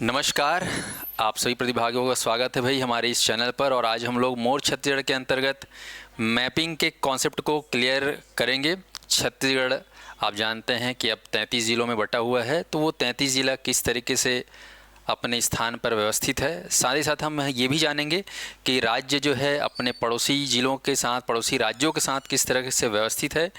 नमस्कार। आप सभी प्रतिभागियों का स्वागत है भाई हमारे इस चैनल पर। और आज हम लोग मोर छत्तीसगढ़ के अंतर्गत मैपिंग के कॉन्सेप्ट को क्लियर करेंगे। छत्तीसगढ़ आप जानते हैं कि अब 33 ज़िलों में बटा हुआ है, तो वो 33 ज़िला किस तरीके से अपने स्थान पर व्यवस्थित है। साथ ही साथ हम ये भी जानेंगे कि राज्य जो है अपने पड़ोसी ज़िलों के साथ, पड़ोसी राज्यों के साथ किस तरह से व्यवस्थित है,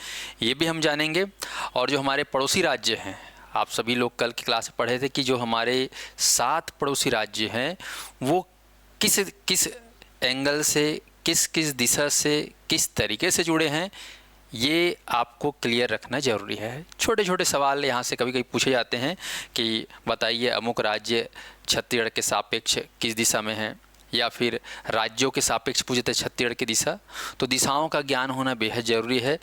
ये भी हम जानेंगे। और जो हमारे पड़ोसी राज्य हैं, आप सभी लोग कल की क्लास में पढ़े थे कि जो हमारे 7 पड़ोसी राज्य हैं वो किस किस एंगल से, किस किस दिशा से, किस तरीके से जुड़े हैं, ये आपको क्लियर रखना ज़रूरी है। छोटे छोटे सवाल यहाँ से कभी कभी पूछे जाते हैं कि बताइए अमुक राज्य छत्तीसगढ़ के सापेक्ष किस दिशा में है, या फिर राज्यों के सापेक्ष पूछे थे छत्तीसगढ़ की दिशा। तो दिशाओं का ज्ञान होना बेहद ज़रूरी है,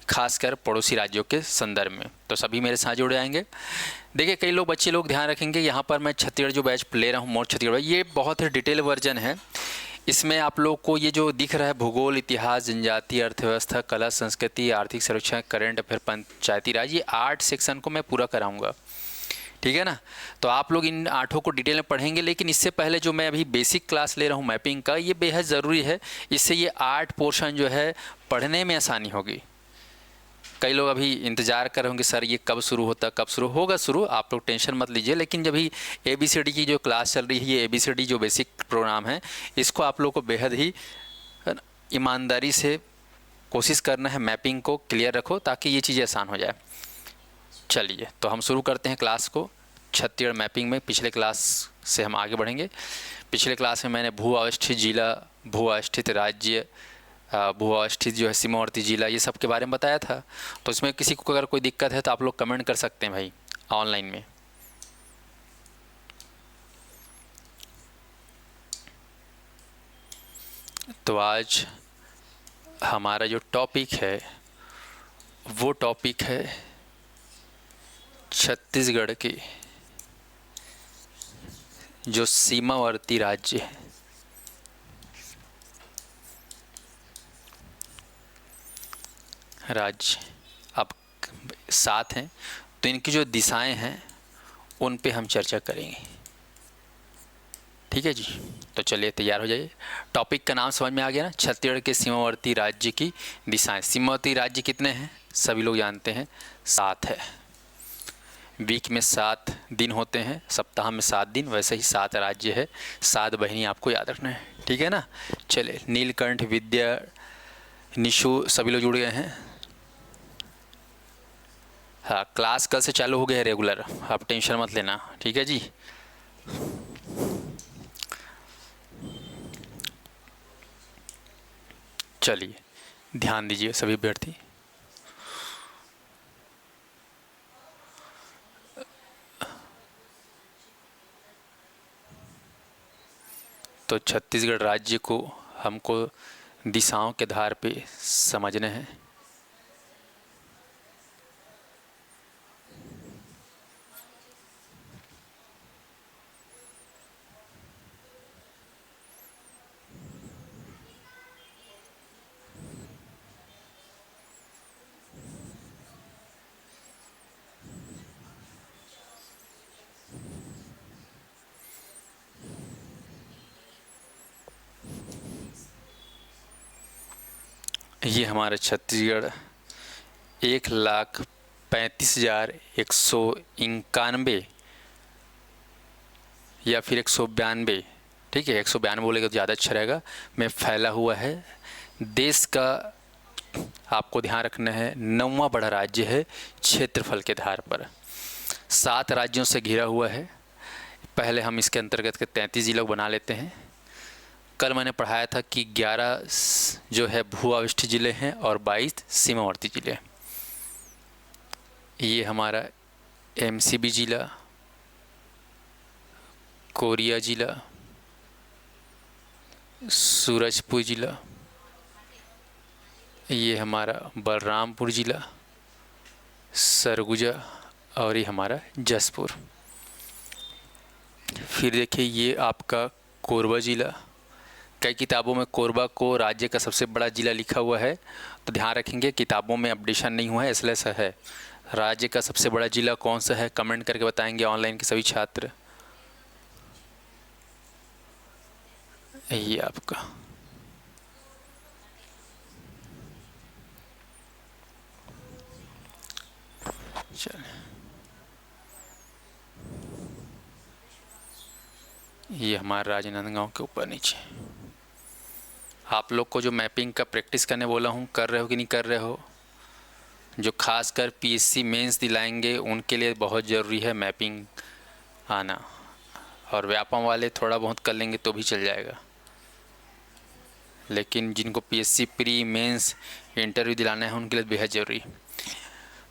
खासकर पड़ोसी राज्यों के संदर्भ में। तो सभी मेरे साथ जुड़े आएंगे। देखिए, कई लोग बच्चे लोग ध्यान रखेंगे, यहाँ पर मैं छत्तीसगढ़ जो बैच ले रहा हूँ मोर छत्तीसगढ़, ये बहुत ही डिटेल वर्जन है। इसमें आप लोग को ये जो दिख रहा है भूगोल, इतिहास, जनजाति, अर्थव्यवस्था, कला, संस्कृति, आर्थिक संरक्षण, करंट अफेयर, पंचायती राज, ये 8 सेक्शन को मैं पूरा कराऊंगा। ठीक है ना। तो आप लोग इन 8 को डिटेल में पढ़ेंगे, लेकिन इससे पहले जो मैं अभी बेसिक क्लास ले रहा हूँ मैपिंग का, ये बेहद ज़रूरी है। इससे ये 8 पोर्शन जो है पढ़ने में आसानी होगी। कई लोग अभी इंतज़ार कर रहे होंगे सर ये कब शुरू होता, कब शुरू होगा। शुरू आप लोग टेंशन मत लीजिए, लेकिन जब ही ABCD की जो क्लास चल रही है, ये ABCD जो बेसिक प्रोग्राम है, इसको आप लोग को बेहद ही ईमानदारी से कोशिश करना है, मैपिंग को क्लियर रखो ताकि ये चीज़ें आसान हो जाए। चलिए तो हम शुरू करते हैं क्लास को छत्तीसगढ़ मैपिंग में। पिछले क्लास से हम आगे बढ़ेंगे। पिछले क्लास में मैंने भू अवस्थित जिला, भू अवस्थित राज्य, भू अवस्थित जो है सीमावर्ती जिला, ये सब के बारे में बताया था। तो इसमें किसी को अगर कोई दिक्कत है तो आप लोग कमेंट कर सकते हैं भाई ऑनलाइन में। तो आज हमारा जो टॉपिक है वो टॉपिक है छत्तीसगढ़ के जो सीमावर्ती राज्य है, राज्य अब 7 हैं, तो इनकी जो दिशाएं हैं उन पे हम चर्चा करेंगे। ठीक है जी। तो चलिए तैयार हो जाइए। टॉपिक का नाम समझ में आ गया ना, छत्तीसगढ़ के सीमावर्ती राज्य की दिशाएं। सीमावर्ती राज्य कितने हैं सभी लोग जानते हैं, 7 है। वीक में 7 दिन होते हैं, सप्ताह में 7 दिन, वैसे ही 7 राज्य है। 7 बहिनी आपको याद रखना है, ठीक है ना। चलिए, नीलकंठ, विद्या, निशु सभी लोग जुड़ गए हैं। हाँ, क्लास कल से चालू हो गया है रेगुलर, आप टेंशन मत लेना, ठीक है जी। चलिए ध्यान दीजिए सभी अभ्यर्थी। तो छत्तीसगढ़ राज्य को हमको दिशाओं के आधार पे समझना है। ये हमारा छत्तीसगढ़ 1,35,191 या फिर 192, ठीक है, 192 बोलेगा तो ज़्यादा अच्छा रहेगा, में फैला हुआ है। देश का आपको ध्यान रखना है 9वां बड़ा राज्य है क्षेत्रफल के आधार पर। 7 राज्यों से घिरा हुआ है। पहले हम इसके अंतर्गत के 33 जिलों को बना लेते हैं। कल मैंने पढ़ाया था कि 11 जो है भू अवस्थित जिले हैं और 22 सीमावर्ती जिले। ये हमारा MCB जिला, कोरिया जिला, सूरजपुर जिला, ये हमारा बलरामपुर जिला, सरगुजा, और ये हमारा जसपुर। फिर देखिए ये आपका कोरबा जिला। कई किताबों में कोरबा को राज्य का सबसे बड़ा जिला लिखा हुआ है, तो ध्यान रखेंगे किताबों में अपडेशन नहीं हुआ है, इसलिए ऐसा है। राज्य का सबसे बड़ा जिला कौन सा है, कमेंट करके बताएंगे ऑनलाइन के सभी छात्र। ये आपका चलिए, ये हमारा राजनांदगांव के ऊपर नीचे। आप लोग को जो मैपिंग का प्रैक्टिस करने बोला हूँ, कर रहे हो कि नहीं कर रहे हो? जो खासकर पीएससी मेंस दिलाएंगे उनके लिए बहुत ज़रूरी है मैपिंग आना, और व्यापम वाले थोड़ा बहुत कर लेंगे तो भी चल जाएगा, लेकिन जिनको पीएससी प्री मेंस इंटरव्यू दिलाना है उनके लिए बेहद ज़रूरी।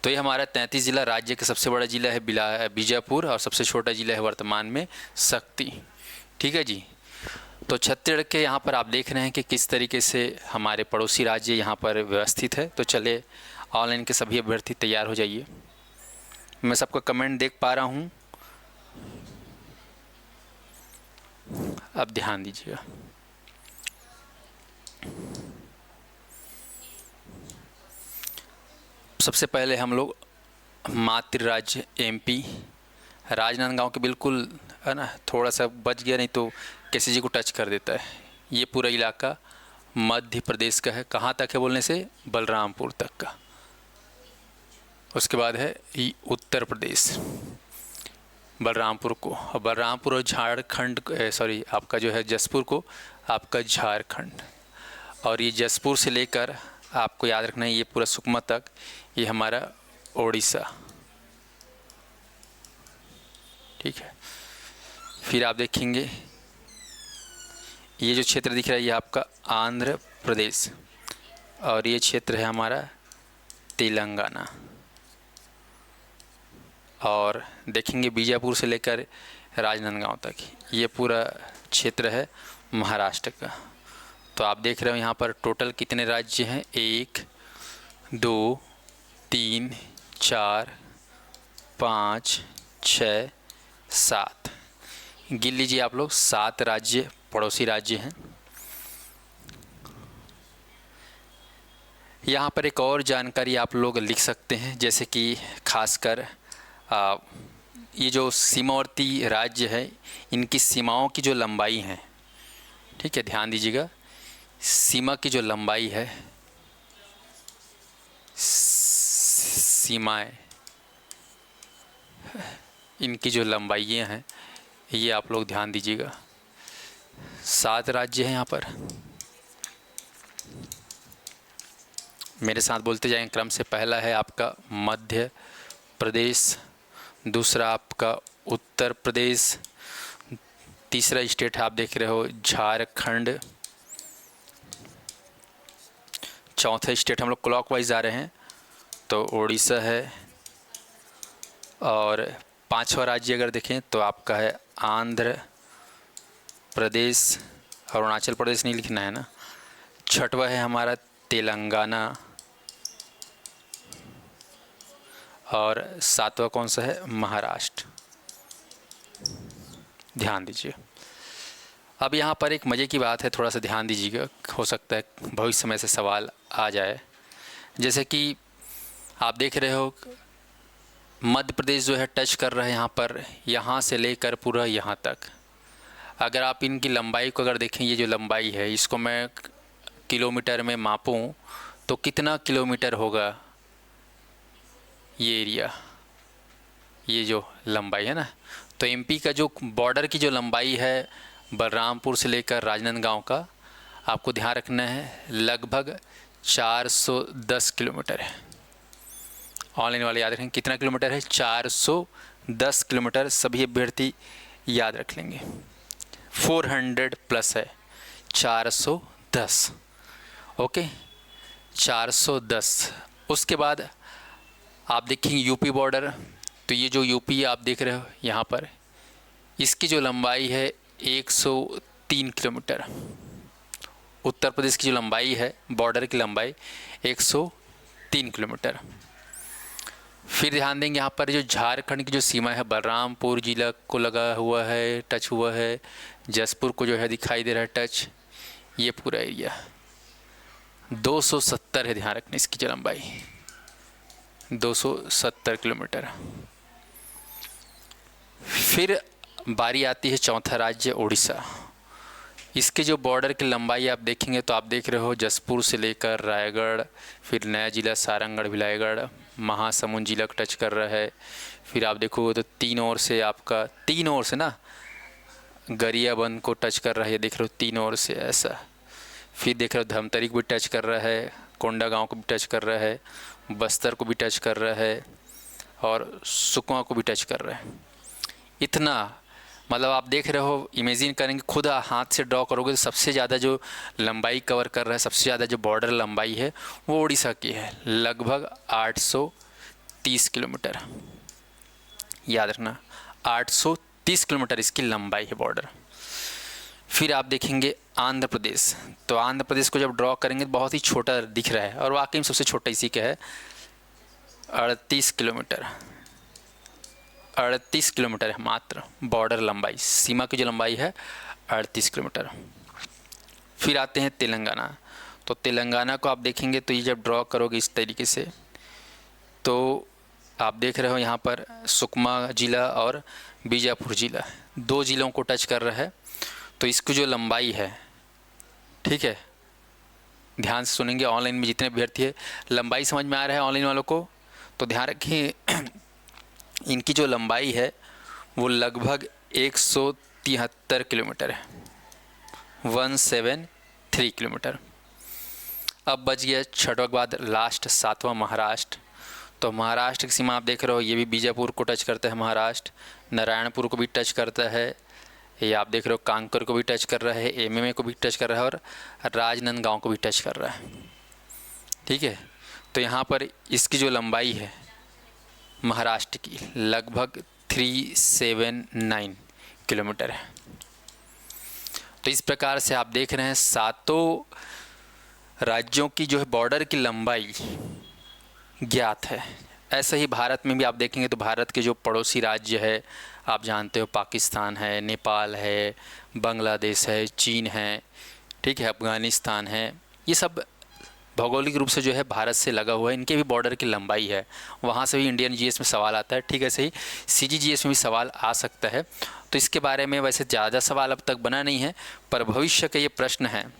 तो ये हमारा 33 ज़िला, राज्य का सबसे बड़ा ज़िला है बीजापुर और सबसे छोटा ज़िला है वर्तमान में शक्ति। ठीक है जी। तो छत्तीसगढ़ के यहाँ पर आप देख रहे हैं कि किस तरीके से हमारे पड़ोसी राज्य यहाँ पर व्यवस्थित है। तो चले, ऑनलाइन के सभी अभ्यर्थी तैयार हो जाइए। मैं सबका कमेंट देख पा रहा हूँ, अब ध्यान दीजिएगा। सबसे पहले हम लोग मातृ राज्य एमपी, राजनांदगांव के बिल्कुल है ना, थोड़ा सा बच गया, नहीं तो किसी जी को टच कर देता है। ये पूरा इलाका मध्य प्रदेश का है। कहाँ तक है बोलने से? बलरामपुर तक का। उसके बाद है उत्तर प्रदेश, बलरामपुर को, और बलरामपुर और झारखंड, सॉरी आपका जो है जसपुर को आपका झारखंड, और ये जसपुर से लेकर आपको याद रखना है ये पूरा सुकमा तक ये हमारा ओडिशा। ठीक है। फिर आप देखेंगे ये जो क्षेत्र दिख रहा है ये आपका आंध्र प्रदेश, और ये क्षेत्र है हमारा तेलंगाना, और देखेंगे बीजापुर से लेकर राजनांदगांव तक ये पूरा क्षेत्र है महाराष्ट्र का। तो आप देख रहे हो यहाँ पर टोटल कितने राज्य हैं? 1 2 3 4 5 6 7, गिन लीजिए आप लोग, 7 राज्य पड़ोसी राज्य हैं। यहाँ पर एक और जानकारी आप लोग लिख सकते हैं, जैसे कि खासकर ये जो सीमावर्ती राज्य है इनकी सीमाओं की जो लंबाई है, ठीक है, ध्यान दीजिएगा, सीमा की जो लंबाई है, सीमाएं, इनकी जो लंबाइयाँ हैं ये आप लोग ध्यान दीजिएगा। 7 राज्य हैं यहाँ पर, मेरे साथ बोलते जाएंगे क्रम से। पहला है आपका मध्य प्रदेश, दूसरा आपका उत्तर प्रदेश, तीसरा स्टेट है आप देख रहे हो झारखंड, चौथा स्टेट हम लोग क्लॉकवाइज आ रहे हैं तो उड़ीसा है, और 5वां राज्य अगर देखें तो आपका है आंध्र प्रदेश, अरुणाचल प्रदेश नहीं लिखना है ना। 6वां है हमारा तेलंगाना, और 7वां कौन सा है? महाराष्ट्र। ध्यान दीजिए। अब यहाँ पर एक मज़े की बात है, थोड़ा सा ध्यान दीजिएगा, हो सकता है भविष्य में से सवाल आ जाए। जैसे कि आप देख रहे हो मध्य प्रदेश जो है टच कर रहा है यहाँ पर, यहाँ से लेकर पूरा यहाँ तक। अगर आप इनकी लंबाई को अगर देखें, ये जो लंबाई है इसको मैं किलोमीटर में मापूं तो कितना किलोमीटर होगा ये एरिया, ये जो लंबाई है ना। तो एमपी का जो बॉर्डर की जो लंबाई है बलरामपुर से लेकर राजनांदगांव का, आपको ध्यान रखना है लगभग 410 किलोमीटर है। ऑनलाइन वाले याद रखें कितना किलोमीटर है? 410 किलोमीटर। सभी अभ्यर्थी याद रख लेंगे, 400 प्लस है, 410। ओके, 410। उसके बाद आप देखेंगे यूपी बॉर्डर, तो ये जो यूपी आप देख रहे हो यहाँ पर, इसकी जो लंबाई है 103 किलोमीटर। उत्तर प्रदेश की जो लंबाई है बॉर्डर की लंबाई 103 किलोमीटर। फिर ध्यान देंगे यहाँ पर जो झारखंड की जो सीमा है, बलरामपुर जिला को लगा हुआ है, टच हुआ है, जसपुर को जो है दिखाई दे रहा है टच, ये पूरा एरिया 270 है। ध्यान रखना इसकी जो लंबाई 270 किलोमीटर। फिर बारी आती है चौथा राज्य उड़ीसा। इसके जो बॉर्डर की लंबाई आप देखेंगे तो आप देख रहे हो जसपुर से लेकर रायगढ़, फिर नया जिला सारंगढ़ भिलाईगढ़, महासमुंद जिला को टच कर रहा है। फिर आप देखोगे तो तीन ओर से आपका, तीन ओर से ना गरियाबंद को टच कर रहा है, ये देख रहे हो तीन ओर से ऐसा। फिर देख रहे हो धमतरी को भी टच कर रहा है, कोंडा गांव को भी टच कर रहा है, बस्तर को भी टच कर रहा है और सुकमा को भी टच कर रहा है। इतना मतलब आप देख रहे हो, इमेजिन करेंगे, खुद हाथ से ड्रॉ करोगे तो सबसे ज़्यादा जो लंबाई कवर कर रहा है, सबसे ज़्यादा जो बॉर्डर लंबाई है वो उड़ीसा की है, लगभग 830 किलोमीटर। याद रखना 830 किलोमीटर इसकी लंबाई है बॉर्डर। फिर आप देखेंगे आंध्र प्रदेश, तो आंध्र प्रदेश को जब ड्रॉ करेंगे तो बहुत ही छोटा दिख रहा है और वाकई में सबसे छोटा इसी का है, 38 किलोमीटर। 38 किलोमीटर है मात्र बॉर्डर लंबाई, सीमा की जो लंबाई है 38 किलोमीटर। फिर आते हैं तेलंगाना, तो तेलंगाना को आप देखेंगे तो ये जब ड्रॉ करोगे इस तरीके से तो आप देख रहे हो यहाँ पर सुकमा जिला और बीजापुर जिला, दो जिलों को टच कर रहा है। तो इसकी जो लंबाई है, ठीक है, ध्यान से सुनेंगे, ऑनलाइन में जितने अभ्यर्थी है लंबाई समझ में आ रहा है ऑनलाइन वालों को तो ध्यान रखिए। इनकी जो लंबाई है वो लगभग 173 किलोमीटर है, 173 किलोमीटर। अब बच गया छठवां के बाद लास्ट सातवां महाराष्ट्र, तो महाराष्ट्र की सीमा आप देख रहे हो, ये भी बीजापुर को टच करता है महाराष्ट्र, नारायणपुर को भी टच करता है, ये आप देख रहे हो कांकर को भी टच कर रहा है, एमएमए को भी टच कर रहा है और राजनांदगांव को भी टच कर रहा है। ठीक है, तो यहाँ पर इसकी जो लंबाई है महाराष्ट्र की लगभग 379 किलोमीटर है। तो इस प्रकार से आप देख रहे हैं सातों राज्यों की जो है बॉर्डर की लंबाई ज्ञात है। ऐसे ही भारत में भी आप देखेंगे तो भारत के जो पड़ोसी राज्य है आप जानते हो, पाकिस्तान है, नेपाल है, बांग्लादेश है, चीन है, ठीक है, अफ़गानिस्तान है, ये सब भौगोलिक रूप से जो है भारत से लगा हुआ है, इनके भी बॉर्डर की लंबाई है। वहाँ से भी इंडियन जीएस में सवाल आता है, ठीक है, सही सीजीजीएस में भी सवाल आ सकता है। तो इसके बारे में वैसे ज़्यादा सवाल अब तक बना नहीं है, पर भविष्य का ये प्रश्न है।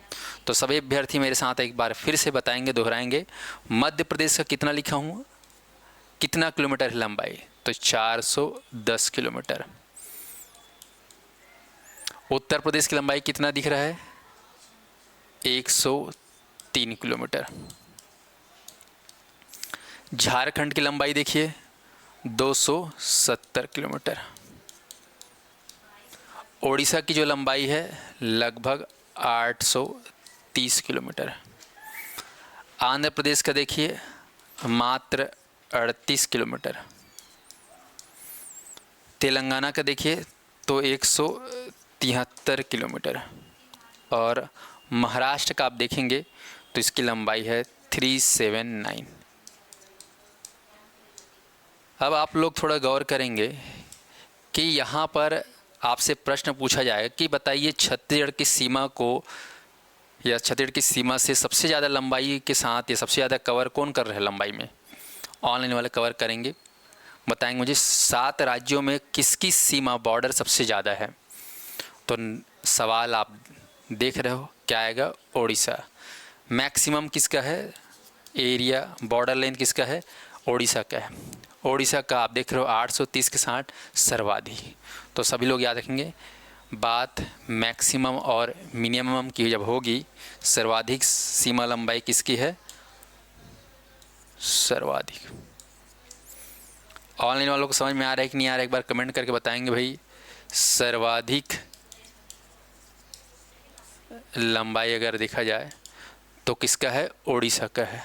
तो सभी अभ्यर्थी मेरे साथ एक बार फिर से बताएंगे, दोहराएंगे, मध्य प्रदेश का कितना लिखा हूँ, कितना किलोमीटर है लंबाई, तो 410 किलोमीटर। उत्तर प्रदेश की लंबाई कितना दिख रहा है, 103 किलोमीटर। झारखंड की लंबाई देखिए 270 किलोमीटर। ओडिशा की जो लंबाई है लगभग 830 किलोमीटर। आंध्र प्रदेश का देखिए मात्र 38 किलोमीटर। तेलंगाना का देखिए तो 173 किलोमीटर और महाराष्ट्र का आप देखेंगे तो इसकी लंबाई है 379। अब आप लोग थोड़ा गौर करेंगे कि यहाँ पर आपसे प्रश्न पूछा जाएगा कि बताइए छत्तीसगढ़ की सीमा को या छत्तीसगढ़ की सीमा से सबसे ज़्यादा लंबाई के साथ या सबसे ज़्यादा कवर कौन कर रहे हैं लंबाई में, ऑनलाइन वाले कवर करेंगे, बताएंगे मुझे 7 राज्यों में किसकी सीमा बॉर्डर सबसे ज़्यादा है। तो सवाल आप देख रहे हो क्या आएगा, ओडिशा। मैक्सिमम किसका है, एरिया बॉर्डर लेंथ किसका है, ओडिशा का है। ओडिशा का आप देख रहे हो 830 के साथ सर्वाधिक। तो सभी लोग याद रखेंगे, बात मैक्सिमम और मिनिमम की जब होगी, सर्वाधिक सीमा लंबाई किसकी है, सर्वाधिक। ऑनलाइन वालों को समझ में आ रहा है कि नहीं आ रहा है, एक बार कमेंट करके बताएंगे भाई। सर्वाधिक लंबाई अगर देखा जाए तो किसका है, ओडिशा का है।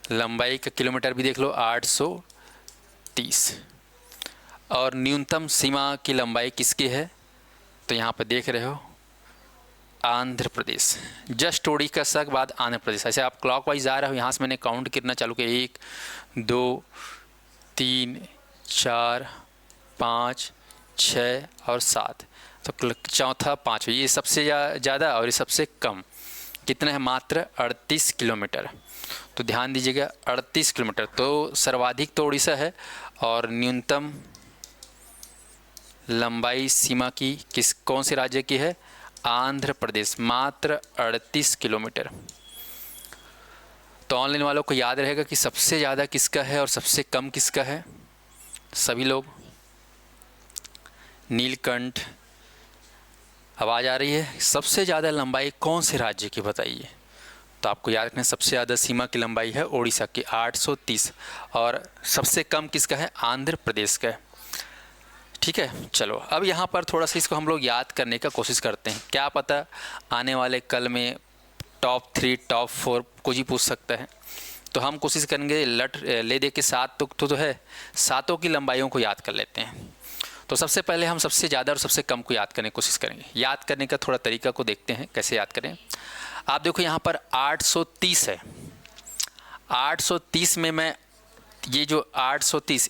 लंबाई का किलोमीटर भी देख लो 830। और न्यूनतम सीमा की लंबाई किसकी है, तो यहाँ पर देख रहे हो आंध्र प्रदेश, जस्ट ओडिशा के बाद आंध्र प्रदेश। ऐसे आप क्लॉकवाइज आ रहे हो, यहाँ से मैंने काउंट करना चालू किया, 1 2 3 4 5 6 और 7, तो चौथा 5, ये सबसे ज़्यादा और ये सबसे कम कितना है, मात्र 38 किलोमीटर। तो ध्यान दीजिएगा 38 किलोमीटर। तो सर्वाधिक तो उड़ीसा है और न्यूनतम लंबाई सीमा की कौन से राज्य की है? आंध्र प्रदेश, मात्र 38 किलोमीटर। तो ऑनलाइन वालों को याद रहेगा कि सबसे ज़्यादा किसका है और सबसे कम किसका है। सभी लोग, नीलकंठ, आवाज़ आ रही है? सबसे ज़्यादा लंबाई कौन से राज्य की बताइए? तो आपको याद रखना है सबसे ज़्यादा सीमा की लंबाई है ओडिशा की 830 और सबसे कम किसका है? आंध्र प्रदेश का है। ठीक है, चलो अब यहाँ पर थोड़ा सा इसको हम लोग याद करने का कोशिश करते हैं। क्या पता आने वाले कल में टॉप 3 टॉप 4 कुछ ही पूछ सकता है। तो हम कोशिश करेंगे ले दे के 7 तो है, सातों की लंबाइयों को याद कर लेते हैं। तो सबसे पहले हम सबसे ज़्यादा और सबसे कम को याद करने की कोशिश करेंगे। याद करने का थोड़ा तरीका को देखते हैं कैसे याद करें। आप देखो यहाँ पर 830 है। 830 में मैं ये जो 830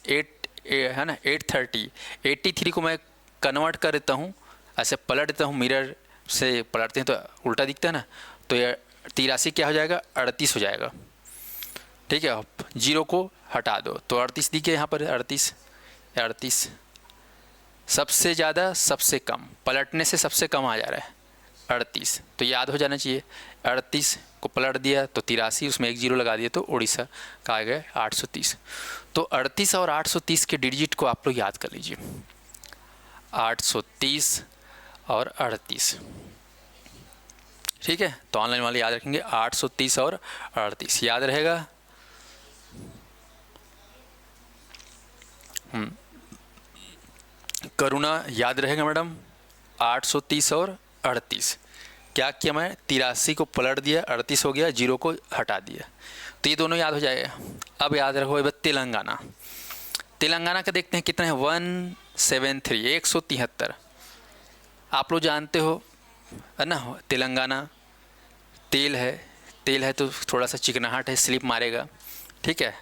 है ना, 830 83 को मैं कन्वर्ट कर देता हूँ, ऐसे पलट देता हूँ, मिरर से पलटते हैं तो उल्टा दिखता है ना। तो ये 83 क्या हो जाएगा? 38 हो जाएगा। ठीक है, आप जीरो को हटा दो तो 38 दिखे यहाँ पर। 38 सबसे ज़्यादा सबसे कम, पलटने से सबसे कम आ जा रहा है 38, तो याद हो जाना चाहिए। 38 को पलट दिया तो 83, उसमें एक जीरो लगा दिया तो उड़ीसा का आ गया 830। तो 38 और 830 के डिजिट को आप लोग याद कर लीजिए, 830 और 38। ठीक है, तो ऑनलाइन वाले याद रखेंगे 830 और 38, याद रहेगा। करुणा याद रहेगा मैडम, 830 और 38। क्या किया मैं? 83 को पलट दिया, 38 हो गया, जीरो को हटा दिया, तो ये दोनों याद हो जाएगा। अब याद रखो तेलंगाना। तेलंगाना का देखते हैं कितना है? 173, 173। आप लोग जानते हो है ना, तेलंगाना तेल है तो थोड़ा सा चिकनाहट है, स्लिप मारेगा। ठीक है,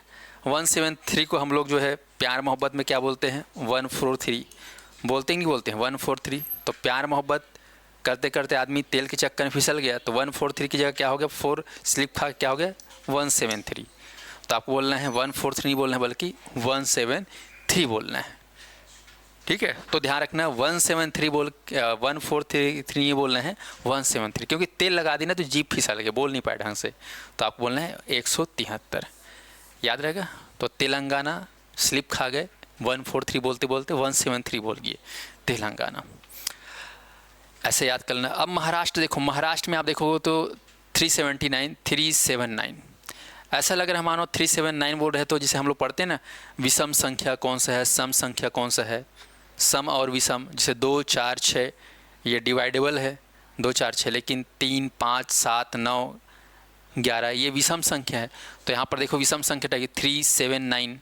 173 को हम लोग जो है प्यार मोहब्बत में क्या बोलते हैं? 143 बोलते हैं, नहीं बोलते हैं 143। तो प्यार मोहब्बत करते करते आदमी तेल के चक्कर में फिसल गया, तो 143 की जगह क्या हो गया? 4 स्लिप खा क्या हो गया? 173। तो आपको बोलना है 143 नहीं बोलना है, बल्कि 173 बोलना है। ठीक है, तो ध्यान रखना 173 143 नहीं बोलना है, 173, क्योंकि तेल लगा दी ना तो जीभ फिसल गया, बोल नहीं पाए ढंग से। तो आपको बोलना है 173, याद रहेगा। तो तेलंगाना स्लिप खा गए, 143 बोलते बोलते 173 बोल गए तेलंगाना, ऐसे याद करना। अब महाराष्ट्र देखो, महाराष्ट्र में आप देखोगे तो 379 ऐसा लग रहा है मानो 379 बोल रहे हैं। तो जिसे हम लोग पढ़ते हैं ना, विषम संख्या कौन सा है, सम संख्या कौन सा है, सम और विषम, जैसे 2 4 6 ये डिवाइडेबल है, 2 4 6, लेकिन 3 5 7 9 11 ये विषम संख्या है। तो यहाँ पर देखो विषम संख्या टाइप 379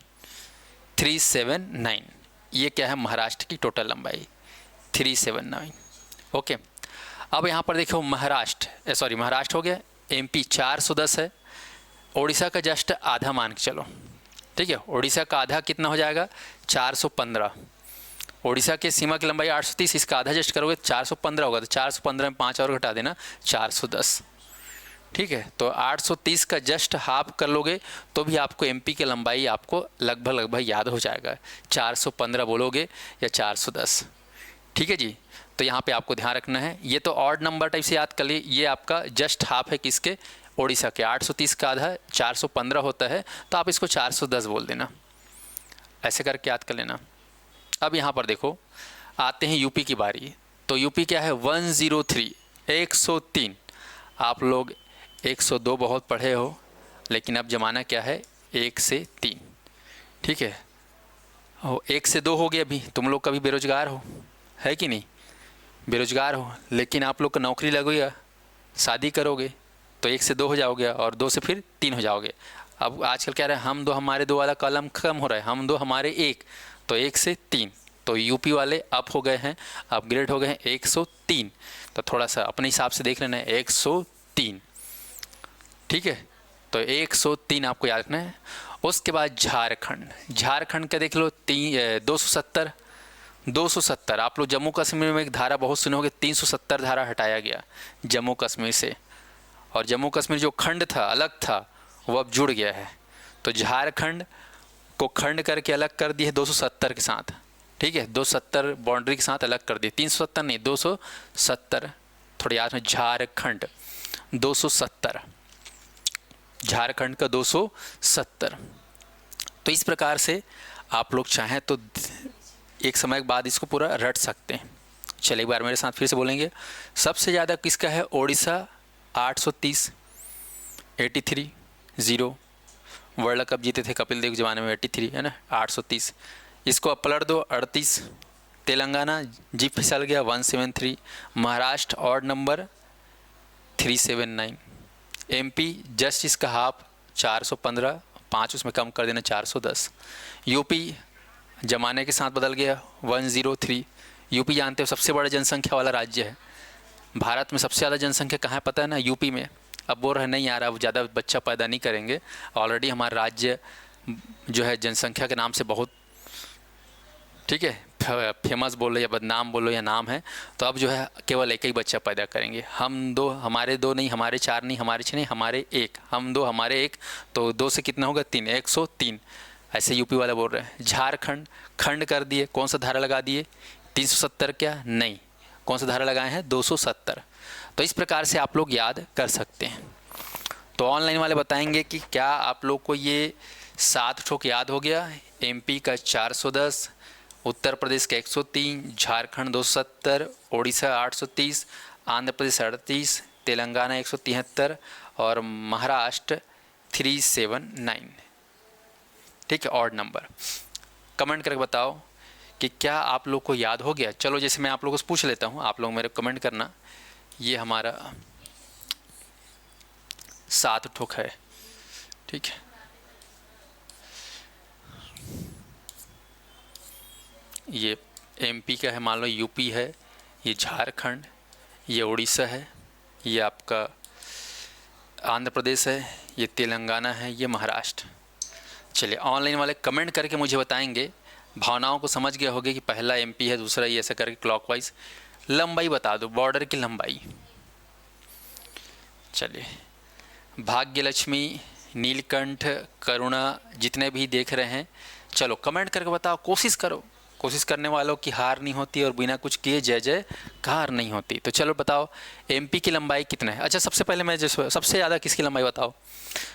ये क्या है? महाराष्ट्र की टोटल लंबाई 379। ओके, अब यहाँ पर देखो महाराष्ट्र हो गया। MP 410 है, ओडिशा का जस्ट आधा मान के चलो। ठीक है, ओडिशा का आधा कितना हो जाएगा? 415। ओडिशा के सीमा की लंबाई 830, इसका आधा जस्ट करोगे 415 होगा, तो 415 में 5 और घटा देना 410। ठीक है, तो 830 का जस्ट हाफ कर लोगे तो भी आपको MP की लंबाई आपको लगभग याद हो जाएगा, 415 बोलोगे या 410। ठीक है जी, तो यहाँ पे आपको ध्यान रखना है, ये तो ऑड नंबर टाइप से याद कर लिए, ये आपका जस्ट हाफ है किसके? ओडिशा के। 830 का आधा 415 होता है, तो आप इसको 410 बोल देना, ऐसे करके याद कर लेना। अब यहाँ पर देखो आते हैं यूपी की बारी। तो यूपी क्या है? 103 103। आप लोग 102 बहुत पढ़े हो, लेकिन अब ज़माना क्या है? 1 से 3। ठीक है, 1 से 2 हो गया। अभी तुम लोग कभी बेरोजगार हो, है कि नहीं? बेरोजगार हो, लेकिन आप लोग का नौकरी लगेगा, शादी करोगे तो 1 से 2 हो जाओगे, और 2 से फिर 3 हो जाओगे। अब आजकल क्या रहा है? हम 2 हमारे 2 वाला कॉलम कम हो रहा है, हम 2 हमारे 1, तो 1 से 3। तो यूपी वाले अप हो गए हैं, अपग्रेड हो गए हैं 103। तो थोड़ा सा अपने हिसाब से देख लेना है 103। ठीक है, तो 103 आपको याद रखना है। उसके बाद झारखंड का देख लो 270। आप लोग जम्मू कश्मीर में एक धारा बहुत सुने होंगे, 370 धारा हटाया गया जम्मू कश्मीर से, और जम्मू कश्मीर जो खंड था, अलग था, वो अब जुड़ गया है। तो झारखंड को खंड करके अलग कर दिए 270 के साथ। ठीक है, 270 बाउंड्री के साथ अलग कर दिए, 370 नहीं 270, थोड़ी याद में, झारखंड 270, झारखंड का 270। तो इस प्रकार से आप लोग चाहें तो एक समय के बाद इसको पूरा रट सकते हैं। चलिए एक बार मेरे साथ फिर से बोलेंगे। सबसे ज़्यादा किसका है? ओडिशा 830, 83 0। वर्ल्ड कप जीते थे कपिल देव के ज़माने में, 83 है ना, 830। इसको अब पलट दो, 38। तेलंगाना जी फिसल गया, 173। Maharashtra odd number 379। MP just इसका हाफ 415, 5 उसमें कम कर देना 410। यूपी जमाने के साथ बदल गया, 103। यूपी जानते हो सबसे बड़ा जनसंख्या वाला राज्य है। भारत में सबसे ज़्यादा जनसंख्या कहाँ है पता है ना? यूपी में। अब बोल रहे नहीं यार अब ज़्यादा बच्चा पैदा नहीं करेंगे, ऑलरेडी हमारा राज्य जो है जनसंख्या के नाम से बहुत, ठीक है, फेमस बोलो या बदनाम बोलो या नाम है, तो अब जो है केवल एक ही बच्चा पैदा करेंगे। हम दो, हमारे दो नहीं, हमारे चार नहीं, हमारे छः नहीं, हमारे एक, हम दो हमारे एक, तो 2 से कितना होगा? 3, 103। ऐसे यूपी वाला बोल रहे हैं। झारखंड खंड कर दिए, कौन सा धारा लगा दिए? 370 क्या? नहीं, कौन सा धारा लगाए हैं? 270। तो इस प्रकार से आप लोग याद कर सकते हैं। तो ऑनलाइन वाले बताएंगे कि क्या आप लोग को ये 7 ठोक याद हो गया? एमपी का 410, उत्तर प्रदेश का 103, झारखंड 270, ओडिशा 830, आंध्र प्रदेश 38, तेलंगाना 173 और महाराष्ट्र 379। ठीक है, ऑड नंबर। कमेंट करके बताओ कि क्या आप लोग को याद हो गया। चलो जैसे मैं आप लोगों से पूछ लेता हूँ, आप लोग मेरे कमेंट करना। ये हमारा 7 ठोक है, ठीक है। ये एमपी का है, मान लो यूपी है, ये झारखंड, ये उड़ीसा है, ये आपका आंध्र प्रदेश है, ये तेलंगाना है, ये महाराष्ट्र। चलिए ऑनलाइन वाले कमेंट करके मुझे बताएंगे, भावनाओं को समझ गए होगे कि पहला एमपी है, दूसरा ये, ऐसा करके क्लॉकवाइज। लंबाई बता दो, बॉर्डर की लंबाई। चलिए, भाग्य लक्ष्मी, नीलकंठ, करुणा, जितने भी देख रहे हैं, चलो कमेंट करके बताओ। कोशिश करो, कोशिश करने वालों की हार नहीं होती और बिना कुछ किए जय जय कार नहीं होती। तो चलो बताओ एमपी की लंबाई कितना है। अच्छा सबसे पहले मैं जैसे सबसे ज़्यादा किसकी लंबाई बताओ?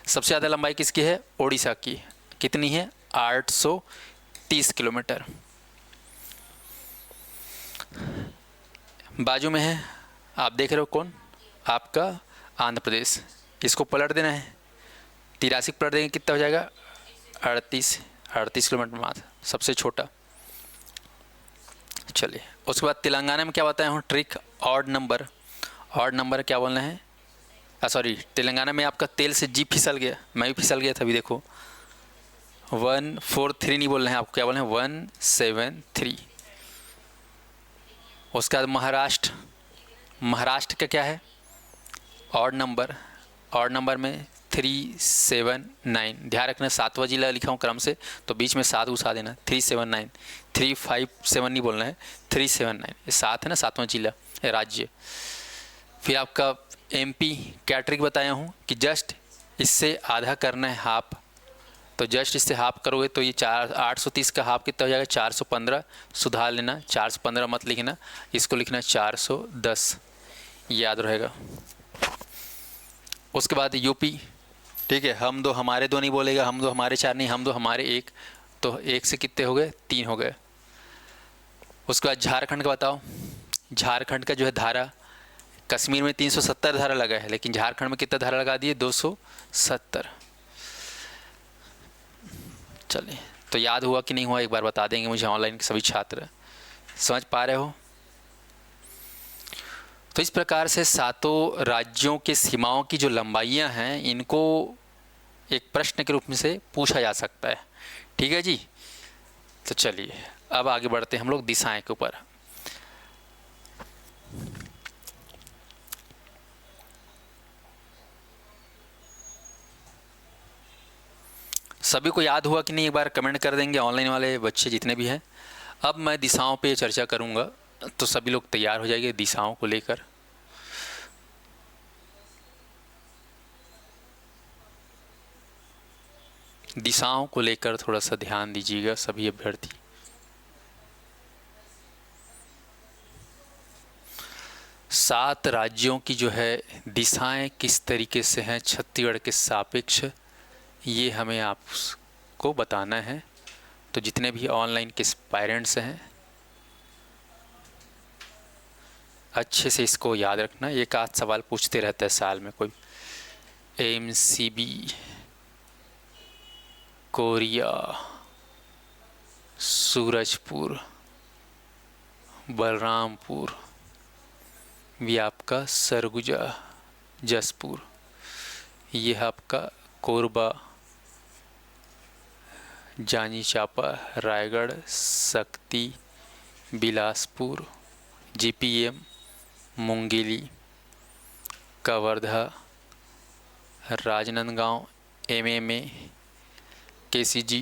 सबसे ज़्यादा लंबाई किसकी है? ओडिशा की। कितनी है? 830 किलोमीटर। बाजू में है, आप देख रहे हो कौन? आपका आंध्र प्रदेश। इसको पलट देना है, 83 पलट देंगे कितना हो जाएगा? 38 किलोमीटर मात्र, सबसे छोटा। चलिए उसके बाद तेलंगाना में क्या बताया हूँ trick? Odd number. Odd number क्या बोलना है? सॉरी, तेलंगाना में आपका तेल से जी फिसल गया, मैं भी फिसल गया था अभी देखो। 143 नहीं बोलना है आपको, क्या बोलना है? 173। उसके बाद महाराष्ट्र। महाराष्ट्र का क्या है? Odd number. ऑड नंबर में 379। ध्यान रखना 7वां जिला लिखा हूँ क्रम से, तो बीच में 7 घुसा देना। 379, 357 नहीं बोलना है, 379। ये 7 है ना, 7वां जिला राज्य। फिर आपका एमपी क्या ट्रिक बताया हूँ कि जस्ट इससे आधा करना है, हाफ। तो जस्ट इससे हाफ करोगे तो ये 830 का हाफ कितना हो जाएगा? 415। सुधार लेना, 415 मत लिखना, इसको लिखना 410, याद रहेगा। उसके बाद यूपी, ठीक है, हम दो हमारे दो नहीं बोलेगा, हम दो हमारे चार नहीं, हम दो हमारे एक, तो 1 से कितने हो गए? 3 हो गए। उसके बाद झारखंड का बताओ। झारखंड का जो है धारा, कश्मीर में 370 धारा लगा है, लेकिन झारखंड में कितना धारा लगा दिए? 270। चलिए, तो याद हुआ कि नहीं हुआ एक बार बता देंगे मुझे ऑनलाइन के सभी छात्र। समझ पा रहे हो? तो इस प्रकार से 7 राज्यों के सीमाओं की जो लंबाइयां हैं, इनको एक प्रश्न के रूप में से पूछा जा सकता है। ठीक है जी। तो चलिए अब आगे बढ़ते हैं हम लोग दिशाएं के ऊपर। सभी को याद हुआ कि नहीं एक बार कमेंट कर देंगे, ऑनलाइन वाले बच्चे जितने भी हैं। अब मैं दिशाओं पे चर्चा करूंगा, तो सभी लोग तैयार हो जाएंगे दिशाओं को लेकर। दिशाओं को लेकर थोड़ा सा ध्यान दीजिएगा सभी अभ्यर्थी। 7 राज्यों की जो है दिशाएं किस तरीके से हैं छत्तीसगढ़ के सापेक्ष, ये हमें आपको बताना है। तो जितने भी ऑनलाइन के एस्पायरेंट्स हैं अच्छे से इसको याद रखना। एक आध सवाल पूछते रहते हैं साल में कोई। एमसीबी, कोरिया, सूरजपुर, बलरामपुर, ये आपका सरगुजा, जसपुर, ये है आपका कोरबा, जानी Champa, Raigarh, Shakti, Bilaspur, GPM, Mungeli, Kawardha, Rajnandgaon, MMA, KCG,